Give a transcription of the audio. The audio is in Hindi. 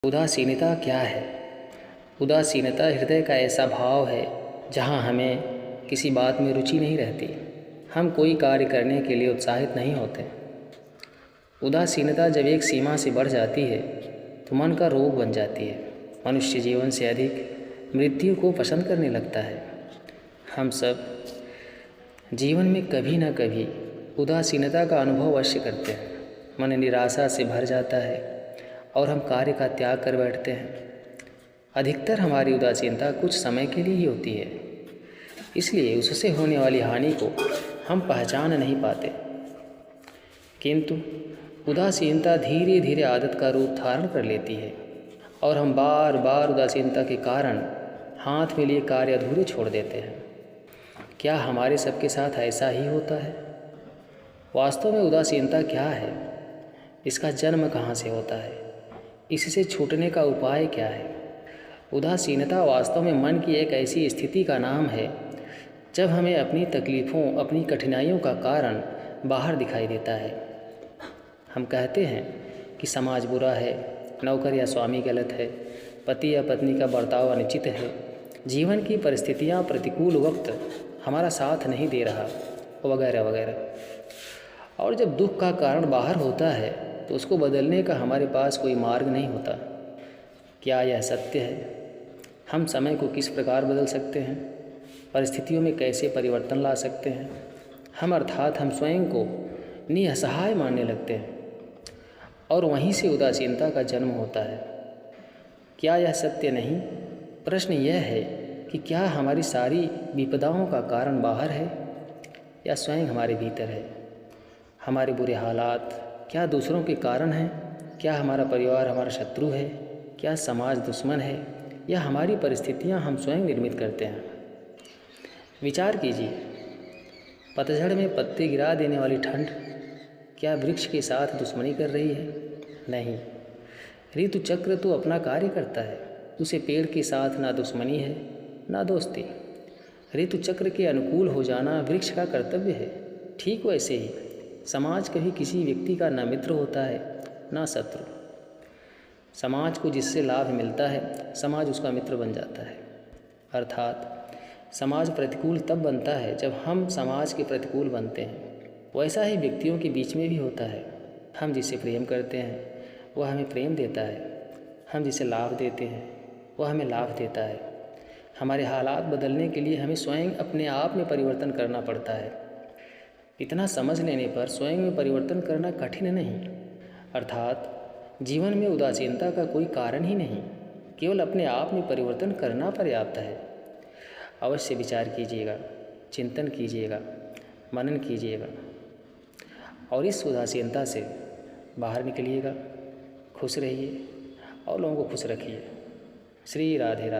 उदासीनता क्या है? उदासीनता हृदय का ऐसा भाव है जहाँ हमें किसी बात में रुचि नहीं रहती, हम कोई कार्य करने के लिए उत्साहित नहीं होते। उदासीनता जब एक सीमा से बढ़ जाती है तो मन का रोग बन जाती है। मनुष्य जीवन से अधिक मृत्यु को पसंद करने लगता है। हम सब जीवन में कभी न कभी उदासीनता का अनुभव अवश्य करते हैं। मन निराशा से भर जाता है और हम कार्य का त्याग कर बैठते हैं। अधिकतर हमारी उदासीनता कुछ समय के लिए ही होती है, इसलिए उससे होने वाली हानि को हम पहचान नहीं पाते। किंतु उदासीनता धीरे धीरे आदत का रूप धारण कर लेती है और हम बार बार उदासीनता के कारण हाथ में लिए कार्य अधूरे छोड़ देते हैं। क्या हमारे सबके साथ ऐसा ही होता है? वास्तव में उदासीनता क्या है? इसका जन्म कहाँ से होता है? इससे छूटने का उपाय क्या है? उदासीनता वास्तव में मन की एक ऐसी स्थिति का नाम है जब हमें अपनी तकलीफ़ों, अपनी कठिनाइयों का कारण बाहर दिखाई देता है। हम कहते हैं कि समाज बुरा है, नौकर या स्वामी गलत है, पति या पत्नी का बर्ताव अनुचित है, जीवन की परिस्थितियाँ प्रतिकूल वक्त हमारा साथ नहीं दे रहा, वगैरह वगैरह। और जब दुख का कारण बाहर होता है तो उसको बदलने का हमारे पास कोई मार्ग नहीं होता। क्या यह सत्य है? हम समय को किस प्रकार बदल सकते हैं? परिस्थितियों में कैसे परिवर्तन ला सकते हैं? हम अर्थात हम स्वयं को निसहाय मानने लगते हैं और वहीं से उदासीनता का जन्म होता है। क्या यह सत्य नहीं? प्रश्न यह है कि क्या हमारी सारी विपदाओं का कारण बाहर है या स्वयं हमारे भीतर है? हमारे बुरे हालात क्या दूसरों के कारण हैं? क्या हमारा परिवार हमारा शत्रु है? क्या समाज दुश्मन है? या हमारी परिस्थितियां हम स्वयं निर्मित करते हैं? विचार कीजिए, पतझड़ में पत्ते गिरा देने वाली ठंड क्या वृक्ष के साथ दुश्मनी कर रही है? नहीं, ऋतु चक्र तो अपना कार्य करता है। उसे पेड़ के साथ ना दुश्मनी है ना दोस्ती। ऋतु चक्र के अनुकूल हो जाना वृक्ष का कर्तव्य है। ठीक वैसे ही समाज कभी किसी व्यक्ति का न मित्र होता है न शत्रु। समाज को जिससे लाभ मिलता है समाज उसका मित्र बन जाता है। अर्थात समाज प्रतिकूल तब बनता है जब हम समाज के प्रतिकूल बनते हैं। वैसा ही व्यक्तियों के बीच में भी होता है। हम जिसे प्रेम करते हैं वह हमें प्रेम देता है, हम जिसे लाभ देते हैं वह हमें लाभ देता है। हमारे हालात बदलने के लिए हमें स्वयं अपने आप में परिवर्तन करना पड़ता है। इतना समझ लेने पर स्वयं में परिवर्तन करना कठिन नहीं। अर्थात जीवन में उदासीनता का कोई कारण ही नहीं, केवल अपने आप में परिवर्तन करना पर्याप्त है। अवश्य विचार कीजिएगा, चिंतन कीजिएगा, मनन कीजिएगा और इस उदासीनता से बाहर निकलिएगा। खुश रहिए और लोगों को खुश रखिए। श्री राधे राधे।